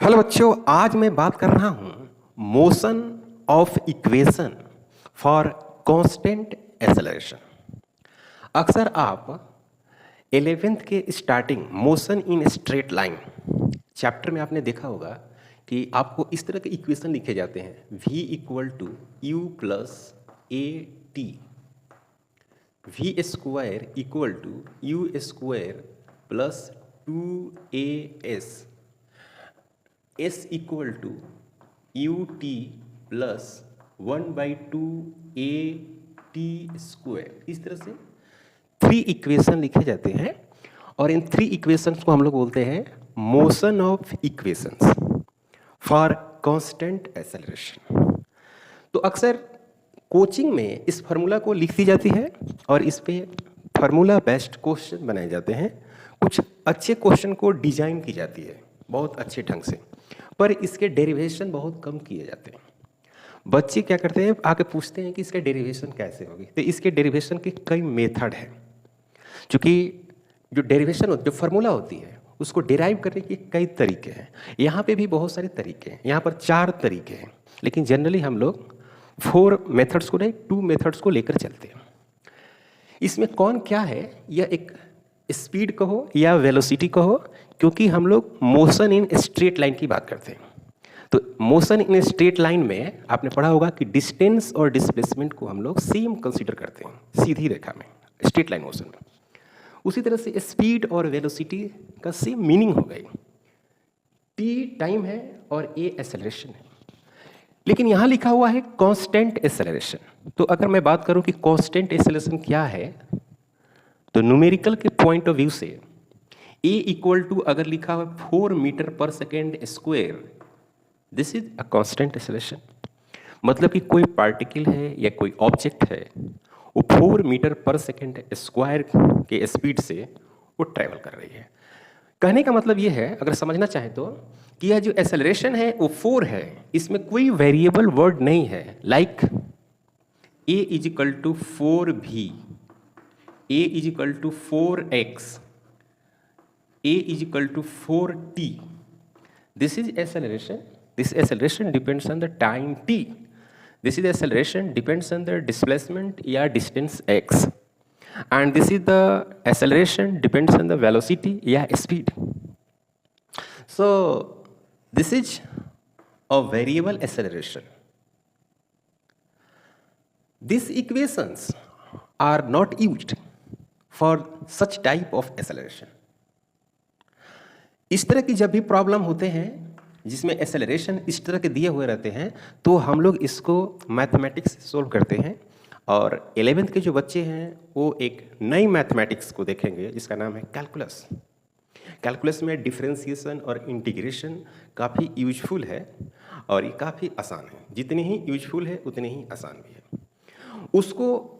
Hello बच्चों, आज मैं बात कर रहा हूं motion of equation for constant acceleration. अक्सर आप 11th के starting motion in straight line chapter में आपने देखा होगा कि आपको इस तरह के इक्वेशन लिखे जाते हैं। v equal to U plus A T, V square equal to U square plus 2as, s equal to U T plus 1/2 A T square. इस तरह से 3 इक्वेशन लिखे जाते हैं और इन 3 इक्वेशंस को हम लोग बोलते हैं motion of equations for constant acceleration. तो अक्सर कोचिंग में इस फार्मूला को लिख दी जाती है और इस पे फार्मूला बेस्ड क्वेश्चन बनाए जाते हैं। कुछ अच्छे क्वेश्चन को डिजाइन की जाती है बहुत अच्छे ढंग से, पर इसके डेरिवेशन बहुत कम किए जाते हैं। बच्चे क्या करते हैं, आके पूछते हैं कि इसके डेरिवेशन कैसे होगी। तो इसके डेरिवेशन के कई मेथड हैं, क्योंकि जो डेरिवेशन जो फार्मूला होती है उसको डिराइव करने के कई तरीके हैं। यहाँ पे भी बहुत सारे तरीके हैं, यहाँ पर 4 तरीके हैं, लेकिन जनरली हम लोग 4 मेथड्स को नहीं 2 मेथड्स को लेकर चलते हैं। इसमें कौन क्या है, यह एक स्पीड कहो या वेलोसिटी कहो, क्योंकि हम लोग मोशन इन स्ट्रेट लाइन की बात करते हैं। तो मोशन इन स्ट्रेट लाइन में आपने पढ़ा होगा कि डिस्टेंस और डिस्प्लेसमेंट को हम लोग सेम कंसीडर करते हैं, सीधी रेखा में, स्ट्रेट लाइन मोशन में। उसी तरह से स्पीड और वेलोसिटी का सेम मीनिंग हो गई। टी टाइम है और ए एक्सेलरेशन है, लेकिन यहाँ लिखा हुआ है कांस्टेंट एक्सेलरेशन। तो अगर मैं बात करूँ कि कांस्टेंट एक्सेलरेशन क्या है, तो न्यूमेरिकल के पॉइंट ऑफ व्यू से a इक्वल टू अगर लिखा हुआ 4 metre per second square, this is a constant acceleration. मतलब कि कोई पार्टिकल है या कोई ऑब्जेक्ट है, वो 4 मीटर पर सेकेंड स्क्वायर के स्पीड से वो ट्रैवल कर रही है। कहने का मतलब ये है, अगर समझना चाहें तो, कि यह जो एक्सेलरेशन है वो 4 है, इसमें कोई वेरिएबल वर्ड नहीं है। Like a is equal to 4v, a is equal to 4x, a is equal to 4t. This is acceleration. This acceleration depends on the time t. This is acceleration depends on the displacement या distance x. And this is the acceleration depends on the velocity या speed. So this is a variable acceleration. These equations are not used for such type of acceleration. इस तरह की जब भी problem होते हैं जिसमें एक्सेलरेशन इस तरह के दिए हुए रहते हैं, तो हम लोग इसको मैथमेटिक्स से सोल्व करते हैं। और 11th के जो बच्चे हैं वो एक नई मैथमेटिक्स को देखेंगे जिसका नाम है कैलकुलस। कैलकुलस में डिफरेंशिएशन और इंटीग्रेशन काफ़ी यूजफुल है और ये काफ़ी आसान है। जितनी ही यूजफुल है उतनी ही आसान भी है। उसको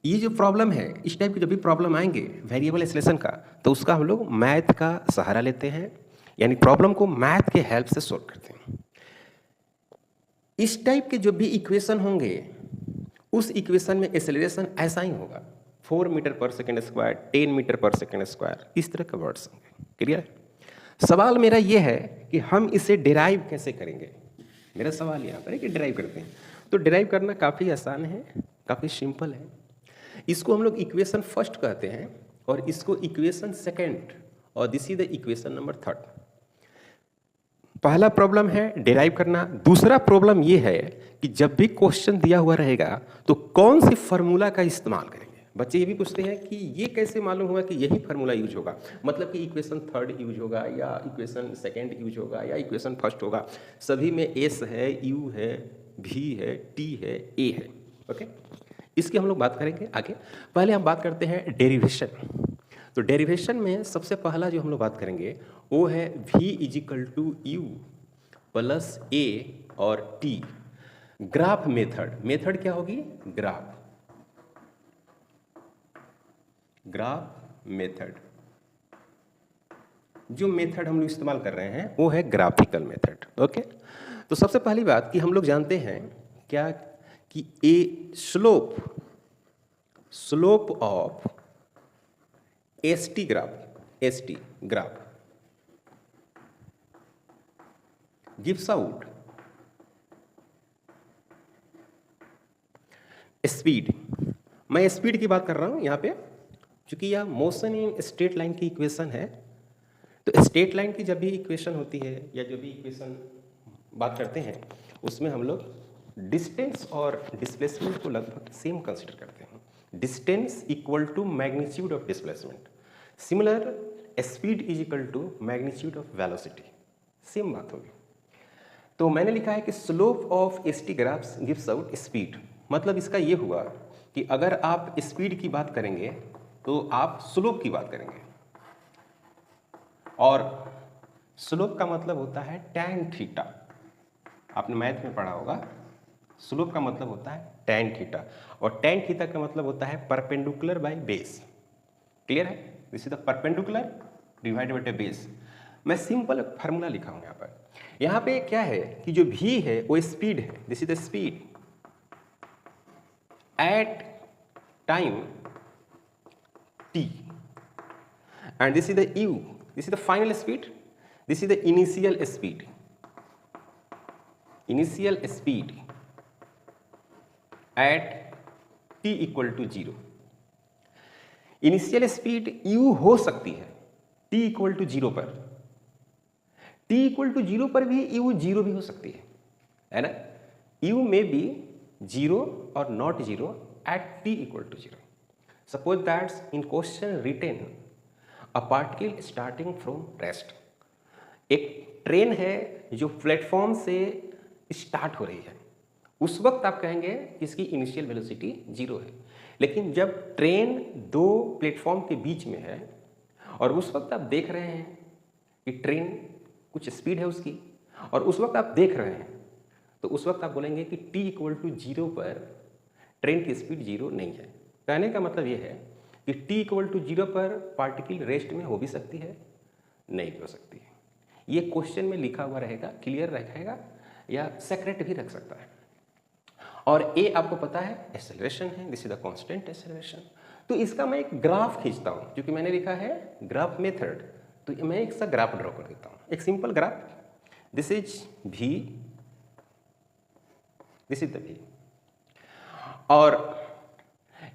ये जो प्रॉब्लम है, इस टाइप की जब भी प्रॉब्लम आएंगे वेरिएबल एक्सेलरेशन का, तो उसका हम लोग मैथ का सहारा लेते हैं, यानी प्रॉब्लम को मैथ के हेल्प से सोल्व करते हैं। इस टाइप के जो भी इक्वेशन होंगे उस इक्वेशन में एक्सेलरेशन ऐसा ही होगा, 4 metre per second square, 10 metre per second square, इस तरह के वर्ड्स होंगे। क्लियर? सवाल मेरा ये है कि हम इसे डिराइव कैसे करेंगे। मेरा सवाल यहाँ पर है कि डिराइव करते हैं, तो डिराइव करना काफ़ी आसान है, काफ़ी सिंपल है। इसको हम लोग इक्वेशन फर्स्ट कहते हैं और इसको इक्वेशन सेकंड, और this is the equation number 3। पहला प्रॉब्लम है डिराइव करना। दूसरा प्रॉब्लम ये है कि जब भी क्वेश्चन दिया हुआ रहेगा तो कौन सी फार्मूला का इस्तेमाल करेंगे। बच्चे ये भी पूछते हैं कि ये कैसे मालूम हुआ कि यही फार्मूला यूज होगा, मतलब कि इक्वेशन 3 यूज होगा या इक्वेशन सेकंड यूज होगा या इक्वेशन फर्स्ट होगा। सभी में एस है, यू है, भी है, टी है, ए है। ओके, इसकी हम लोग बात करेंगे आगे। पहले हम बात करते हैं डेरिवेशन। तो डेरिवेशन में सबसे पहला जो हम लोग बात करेंगे वो है v is equal to U plus A और t। ग्राफ मेथड, मेथड क्या होगी, ग्राफ, ग्राफ मेथड। जो मेथड हम लोग इस्तेमाल कर रहे हैं वो है ग्राफिकल मेथड। ओके, तो सबसे पहली बात कि हम लोग जानते हैं क्या कि a slope of ST graph gives out speed. मैं स्पीड की बात कर रहा हूं यहां पे, क्योंकि यह मोशन इन स्ट्रेट लाइन की इक्वेशन है। तो स्ट्रेट लाइन की जब भी इक्वेशन होती है या जो भी इक्वेशन बात करते हैं उसमें हम लोग डिस्टेंस और डिस्प्लेसमेंट को लगभग सेम कंसिडर करते हैं। Distance equal to magnitude of displacement, similar speed is equal to magnitude of velocity, same बात होगी। तो मैंने लिखा है कि slope of ST graphs gives out speed, मतलब इसका ये हुआ कि अगर आप स्पीड की बात करेंगे तो आप स्लोप की बात करेंगे, और स्लोप का मतलब होता है टैन थीटा। आपने मैथ में पढ़ा होगा, स्लोप का मतलब होता है टैन थीटा, और टैन थीटा का मतलब होता है परपेंडिकुलर बाय बेस। क्लियर है? This is the perpendicular divided by base. मैं सिंपल फार्मूला लिखा हूं यहाँ पे क्या है कि जो v है वो स्पीड है, this is the speed at time t, and this is the u, this is the final speed, this is the initial speed at t equal to 0। Initial speed u हो सकती है t equal to 0 पर, t equal to 0 पर भी u 0 भी हो सकती है ना। u may be 0 or not 0 at t equal to 0। Suppose that in question written a particle starting from rest, एक ट्रेन है जो प्लेटफॉर्म से स्टार्ट हो रही है, उस वक्त आप कहेंगे कि इसकी इनिशियल वेलोसिटी 0 है। लेकिन जब ट्रेन दो प्लेटफॉर्म के बीच में है और उस वक्त आप देख रहे हैं कि ट्रेन कुछ स्पीड है उसकी, और उस वक्त आप देख रहे हैं, तो उस वक्त आप बोलेंगे कि t इक्वल टू 0 पर ट्रेन की स्पीड 0 नहीं है। कहने का मतलब ये है कि t इक्वल टू 0 पर पार्टिकल रेस्ट में हो भी सकती है, नहीं भी हो सकती है। ये क्वेश्चन में लिखा हुआ रहेगा, क्लियर रहेगा, या सेक्रेट भी रख सकता है। और ए आपको पता है एक्सेलरेशन है, this is the constant acceleration. तो इसका मैं एक ग्राफ खींचता हूं, क्योंकि मैंने लिखा है ग्राफ मेथड, तो मैं एक सा ग्राफ ड्रॉ कर देता हूं, एक simple graph. This is v, this is the v, और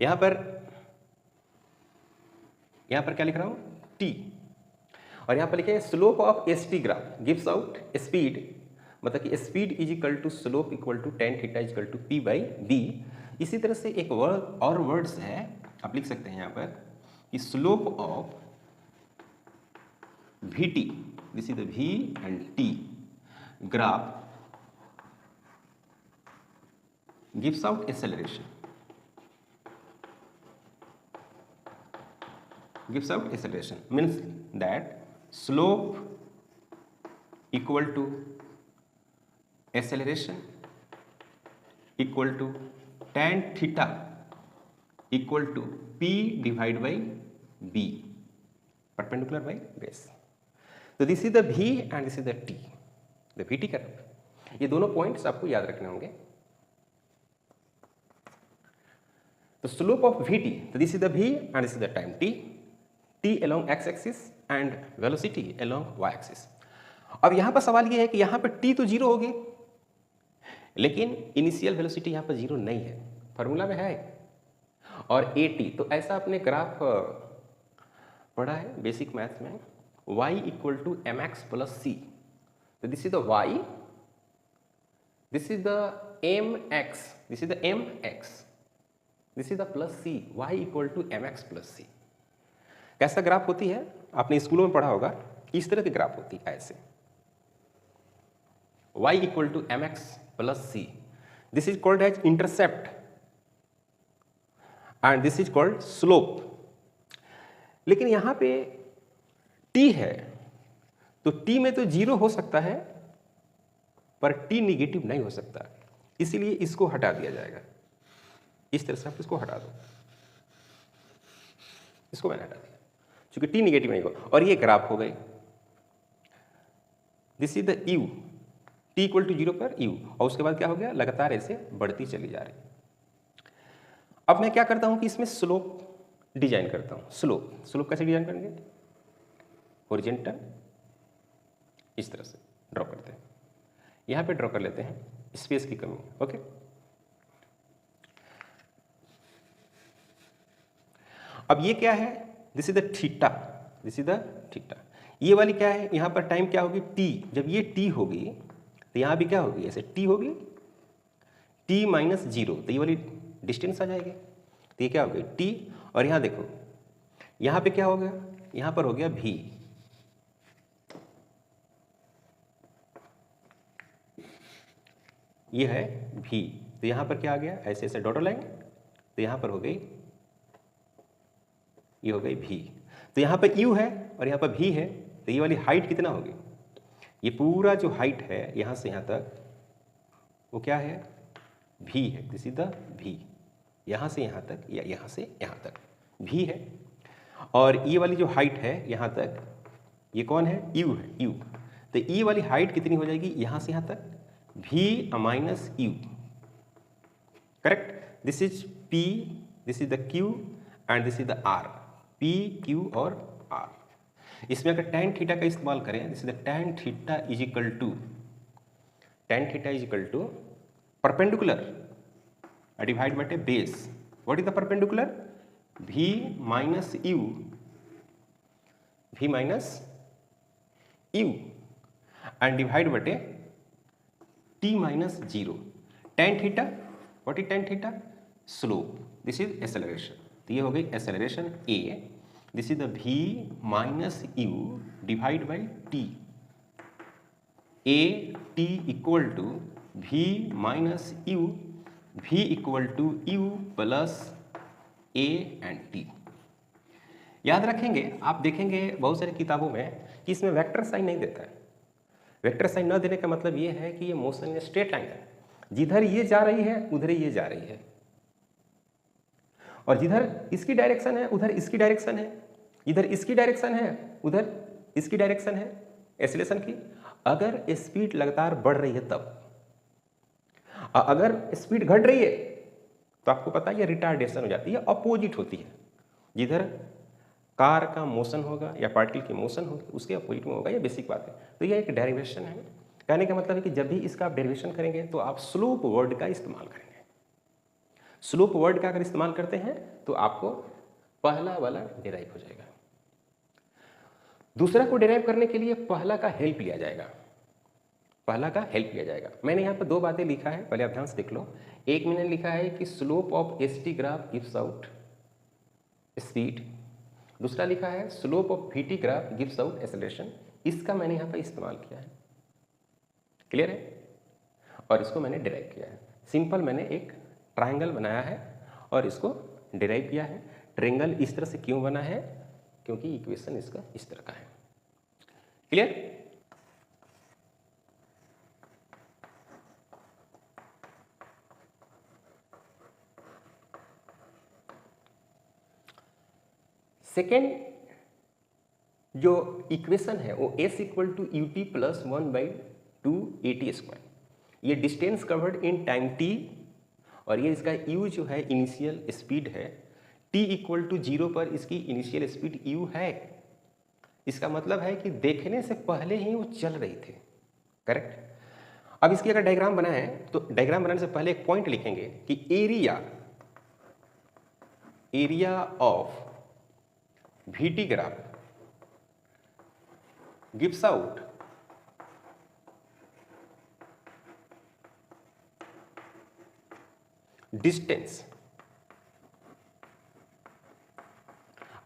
यहां पर क्या लिख रहा हूं t, और यहां पर लिखे slope of S T graph gives out speed, मतलब कि speed is equal to slope equal to tan theta is equal to P by B. इसी तरह से एक वर्ड और वर्ड्स है, आप लिख सकते हैं यहां पर कि slope of V T, this is the V and T graph gives out acceleration, gives out acceleration, means that slope equal to acceleration equal to tan theta equal to p divided by b, perpendicular by base। तो this is the v and this is the t, the vt curve. ये दोनों points आपको याद रखने होंगे। तो slope of vt, तो this is the v and this is the time t, t along x axis and velocity along y axis। अब यहां पर सवाल यह है कि यहां पर t तो 0 होगी, लेकिन इनिशियल वेलोसिटी यहां पर 0 नहीं है, फार्मूला में है, और at, तो ऐसा आपने ग्राफ पढ़ा है बेसिक मैथ्स में, y equal to mx plus c। तो this is the y, this is the mx, this is the mx, this is the plus c, y equal to mx plus c। कैसा graph होती है आपने स्कूलों में पढ़ा होगा, इस तरह की ग्राफ होती है ऐसे, y equal to mx plus c, this is called as intercept and this is called slope. लेकिन यहां पे t है, तो t में तो 0 हो सकता है पर t निगेटिव नहीं हो सकता, इसीलिए इसको हटा दिया जाएगा। इस तरह से आप इसको हटा दो, इसको मैंने हटा दिया क्योंकि t निगेटिव नहीं होगा, और ये ग्राफ हो गई। This is the u, t equal to 0 पर u, और उसके बाद क्या हो गया, लगातार ऐसे बढ़ती चली जा रही। अब मैं क्या करता हूं कि इसमें स्लोप डिजाइन करता हूं। स्लोप कैसे डिजाइन करेंगे, हॉरिजॉन्टल इस तरह से ड्रॉ करते हैं। यहाँ पे ड्रॉ कर लेते हैं, स्पेस की कमी। ओके, अब ये क्या है, this is the theta, this is the theta. ये वाली क्या है, यहाँ पर टाइम क्या होगी, टी। जब ये टी होगी तो यहाँ भी क्या होगी, ऐसे टी होगी, टी माइनस जीरो, तो ये वाली डिस्टेंस आ जाएगी, तो ये क्या हो गई टी। और यहाँ देखो, यहाँ पे क्या हो गया, यहाँ पर हो गया भी, ये है भी, तो यहाँ पर क्या आ गया, ऐसे ऐसे डॉट लाइन, तो यहाँ पर हो गई, ये हो गई भी। तो यहाँ पर यू है और यहाँ पर भी है, तो ये वाली हाइट कितना होगी, ये पूरा जो हाइट है यहाँ से यहाँ तक वो क्या है, भी है, दिस इज द भी। यहाँ से यहाँ तक या यहाँ से यहाँ तक भी है। और ये वाली जो हाइट है यहाँ तक, ये कौन है, यू है, यू। तो ये वाली हाइट कितनी हो जाएगी, यहाँ से यहाँ तक भी minus U, correct. This is P, this is the Q and this is the R, P Q और आर। इसमें अगर tan थीटा का इस्तेमाल करें, this is the tan theta is equal to, tan theta is equal to perpendicular divide by base. What is the perpendicular, v minus U, v minus U and divide by t minus zero. tan theta, what is tan theta, slope, this is acceleration. तो ये हो गई acceleration a, this is the v minus U divide by t, a t equal to v minus U, v equal to U plus a and t। याद रखेंगे, आप देखेंगे बहुत सारी किताबों में कि इसमें वेक्टर साइन नहीं देता है। वेक्टर साइन न देने का मतलब ये है कि ये मोशन में स्ट्रेट लाइन है, जिधर ये जा रही है उधर ये जा रही है, और जिधर इसकी डायरेक्शन है उधर इसकी डायरेक्शन है, इधर इसकी डायरेक्शन है उधर इसकी डायरेक्शन है एक्सीलरेशन की। अगर स्पीड लगातार बढ़ रही है तब, अगर स्पीड घट रही है तो आपको पता है ये रिटार्डेशन हो जाती है, अपोजिट होती है। जिधर कार का मोशन होगा या पार्टिकल की मोशन होगी उसके अपोजिट में होगा, ये बेसिक बात है। तो ये एक डेरिवेशन है। कहने का मतलब है कि जब भी इसका आप डेरिवेशन करेंगे तो आप स्लोप वर्ड का इस्तेमाल करेंगे। स्लोप वर्ड का अगर इस्तेमाल करते हैं तो आपको पहला वाला डिराइव हो जाएगा, दूसरा को डिराइव करने के लिए पहला का हेल्प लिया जाएगा, पहला का हेल्प लिया जाएगा। मैंने यहाँ पर दो बातें लिखा है, पहले आप ध्यान से देख लो। एक मैंने लिखा है कि slope of ST graph gives out speed, दूसरा लिखा है slope of VT graph gives out acceleration. इसका मैंने यहाँ पर इस्तेमाल किया है, क्लियर है, और इसको मैंने डिराइव किया है। सिंपल मैंने एक ट्राइंगल बनाया है और इसको डिराइव किया है। ट्राइंगल इस तरह से क्यों बना है, क्योंकि इक्वेशन इसका इस तरह का है, क्लियर। सेकेंड जो इक्वेशन है वो s equal to U T plus 1/2 AT square, ये distance covered in time t, और ये इसका u जो है इनिशियल स्पीड है, t इक्वल टू 0 पर इसकी इनिशियल स्पीड u है। इसका मतलब है कि देखने से पहले ही वो चल रही थी, करेक्ट। अब इसकी अगर डायग्राम बनाए तो डायग्राम बनाने से पहले एक पॉइंट लिखेंगे कि area of VT graph gives out distance.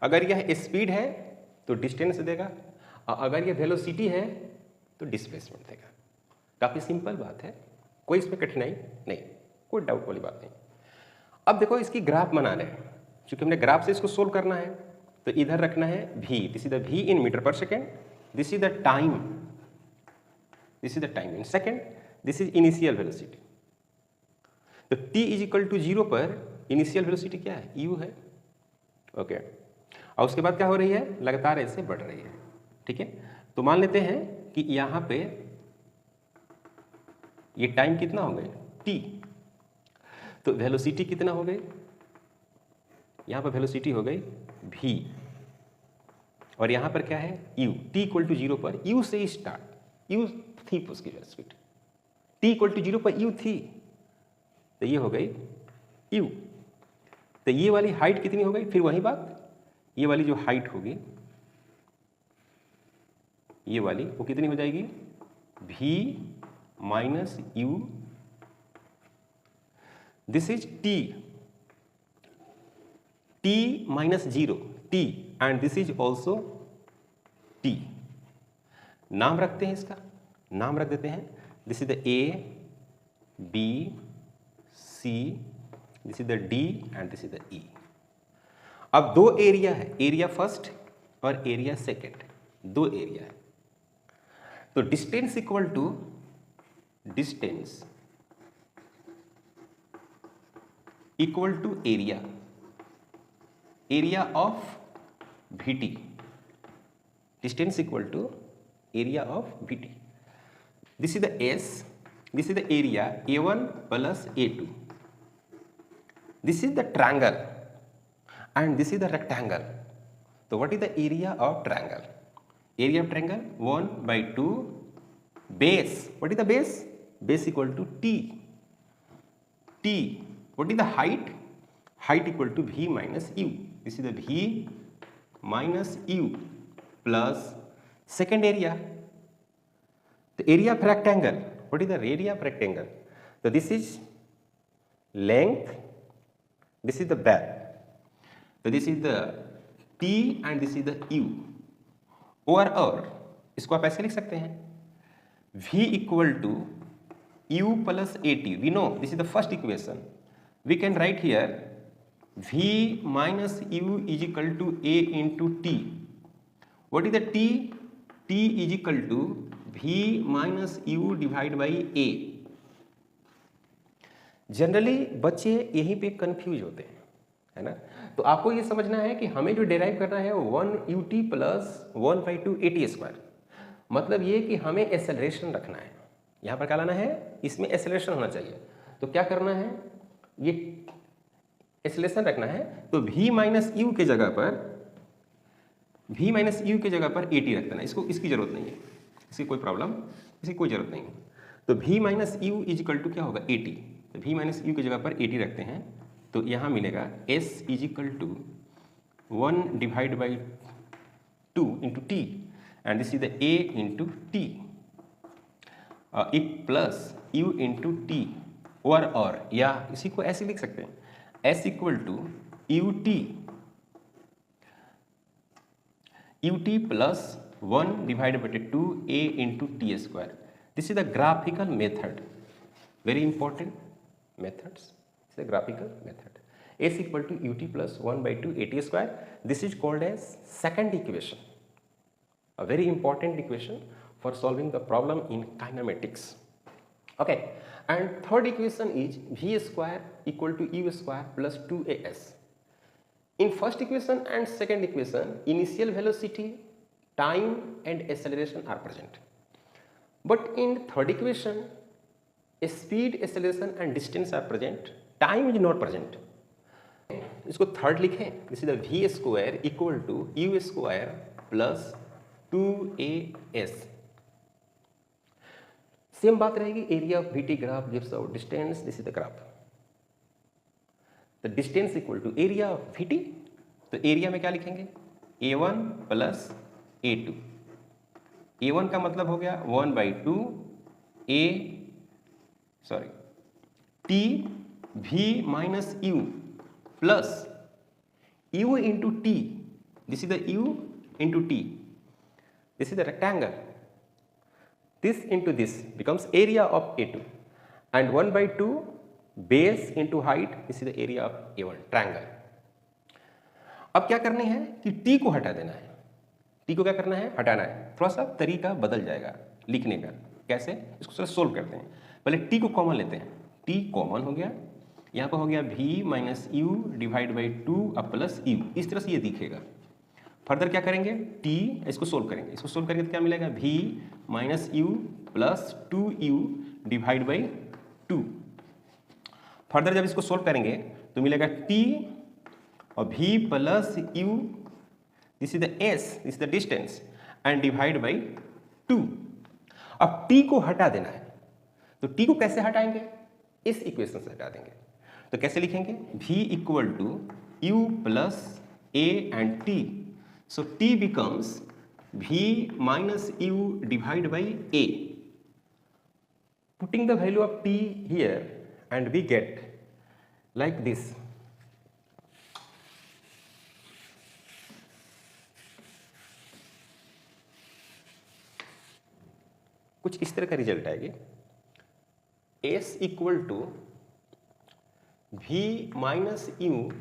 अगर यह स्पीड है तो डिस्टेंस देगा, और अगर यह वेलोसिटी है तो डिस्प्लेसमेंट देगा। काफी सिंपल बात है, कोई इसमें कठिनाई नहीं, कोई डाउट वाली बात नहीं। अब देखो इसकी ग्राफ बना रहे हैं, क्योंकि हमने ग्राफ से इसको सोल्व करना है तो इधर रखना है v, this is the v in metre per second, this is the time, this is the time in second, this is initial velocity. तो t इज इक्वल टू 0 पर इनिशियल वेलोसिटी क्या है, u है, ओके। और उसके बाद क्या हो रही है, लगातार ऐसे बढ़ रही है, ठीक है। तो मान लेते हैं कि यहाँ पे ये टाइम कितना हो गई t, तो वेलोसिटी कितना हो गई, यहाँ पर वेलोसिटी हो गई v, और यहाँ पर क्या है u, t इक्वल टू 0 पर u से स्टार्ट, u थी उसकी स्पीड, t इक्वल टू 0 पर u थी, तो ये हो गई u। तो ये वाली हाइट कितनी हो गई? फिर वही बात, ये वाली जो हाइट होगी ये वाली, वो कितनी हो जाएगी? v minus u, this is t, t minus 0 t, and this is also t। नाम रखते हैं इसका, नाम रख देते हैं, this is the a, b, c, this is the d and this is the e। अब दो एरिया है, एरिया फर्स्ट और एरिया सेकेंड, दो एरिया है। तो distance equal to distance equal to area, area of VT, distance equal to area of VT। This is the S, this is the area A1 plus A2, this is the triangle and this is the rectangle. तो what is the area of triangle? Area of triangle 1/2 base, what is the base? Base equal to T, T, what is the height? Height equal to V minus U, this is the V minus U plus second area, the area of rectangle, what is the area of rectangle? So this is length, this is the breadth, so this is the T and this is the U, और इसको आप ऐसे लिख सकते हैं, V equal to U plus AT, we know this is the first equation, we can write here V minus U is equal to A into T, what is the T? T is equal to V minus U divide by A। Generally बच्चे यहीं पे confuse होते हैं, है ना। तो आपको ये समझना है कि हमें जो डेराइव करना है 1ut प्लस 1/2 AT², मतलब ये कि हमें एक्सेलरेशन रखना है, यहाँ पर क्या लाना है? इसमें एक्सेलरेशन होना चाहिए। तो क्या करना है? ये एक्सेलरेशन रखना है, तो V माइनस U के जगह पर AT रख देना, इसको इसकी जरूरत नहीं है, इसकी कोई प्रॉब्लम, इसकी कोई जरूरत नहीं है। तो V minus U is equal to क्या होगा? AT। तो V माइनस यू की जगह पर AT रखते हैं, तो यहाँ मिलेगा S is equal to 1 divide by 2 into T, and this is the A into T, एक प्लस U इंटू T, और या इसी को ऐसे लिख सकते हैं, S equal to ut plus 1 divided by 2a into t²। This is the graphical method, very important methods, it's a graphical method। S equal to ut plus 1/2 at², this is called as second equation, a very important equation for solving the problem in kinematics, okay। And third equation is v² equal to u² plus 2as। In first equation and second equation, initial velocity, time and acceleration are present, but in third equation speed, acceleration and distance are present, time is not present। इसको third लिखें, this is the v² equal to u² plus 2as। Same बात रहेगी, area of VT graph gives out distance, this is the graph, the distance equal to area of VT। तो area में क्या लिखेंगे? A1 plus A2। A1 का मतलब हो गया 1/2 T V minus U plus U into T, this is the U into T, this is the rectangle, this into this becomes area of A2, and 1/2 base into height, this is the area of A1, triangle. अब क्या करनी है कि T को हटा देना है, T को क्या करना है? हटाना है। थोड़ा सा तरीका बदल जाएगा लिखने का, कैसे? इसको थोड़ा सोल्व करते हैं। पहले T को कॉमन लेते हैं, T कॉमन हो गया, यहाँ पर हो गया V minus U divide by 2 अब प्लस यू, इस तरह से ये दिखेगा। फर्दर क्या करेंगे? T, इसको सोल्व करेंगे, इसको सोल्व करेंगे तो क्या मिलेगा? V minus you plus 2u divide by 2। Further जब इसको सोल्व करेंगे तो मिलेगा T और V plus u, this is the S, this is the distance, and divide by 2। अब T को हटा देना है, तो टी को कैसे हटाएंगे, इस इक्वेशन से हटा देंगे। तो कैसे लिखेंगे, v equal to u plus a and t, so t becomes v minus u divide by a, putting the value of t here and we get like this. कुछ इस तरह का रिजल्ट आएगी, s equal to v minus U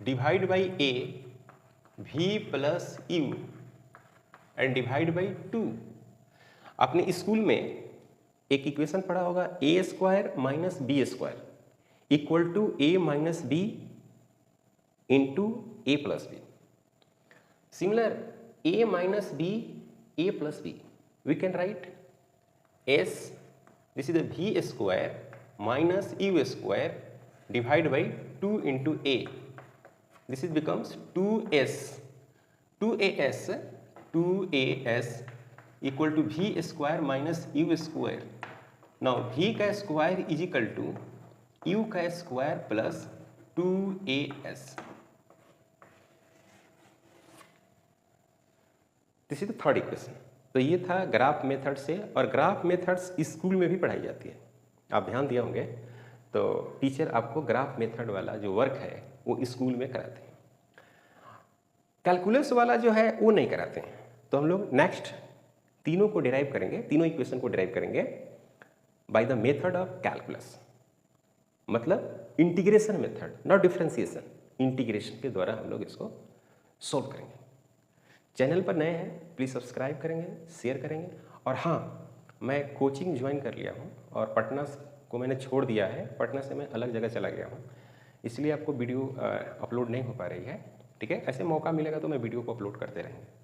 divide by a, v plus U and divide by 2। आपने school में एक equation पढ़ा होगा, a square minus B square equal to a minus B into a plus B. Similar a minus B a plus B, we can write s, this is the v square minus u square divided by 2 into a, this is becomes 2s equal to v square minus u square. Now v का square is equal to u का square plus 2as, this is the third equation. तो ये था graph method से, और graph methods school में भी पढ़ाई जाती है, आप ध्यान दिए होंगे। तो टीचर आपको ग्राफ मेथड वाला जो वर्क है वो स्कूल में कराते हैं, कैलकुलस वाला जो है वो नहीं कराते हैं। तो हम लोग नेक्स्ट तीनों को डिराइव करेंगे, तीनों इक्वेशन को डिराइव करेंगे by the method of calculus, मतलब integration method, not differentiation, integration के द्वारा हम लोग इसको सोल्व करेंगे। चैनल पर नए हैं प्लीज़ सब्सक्राइब करेंगे, शेयर करेंगे। और हाँ, मैं कोचिंग ज्वाइन कर लिया हूँ और पटना को मैंने छोड़ दिया है, पटना से मैं अलग जगह चला गया हूँ, इसलिए आपको वीडियो अपलोड नहीं हो पा रही है। ठीक है, ऐसे मौका मिलेगा तो मैं वीडियो को अपलोड करते रहेंगे।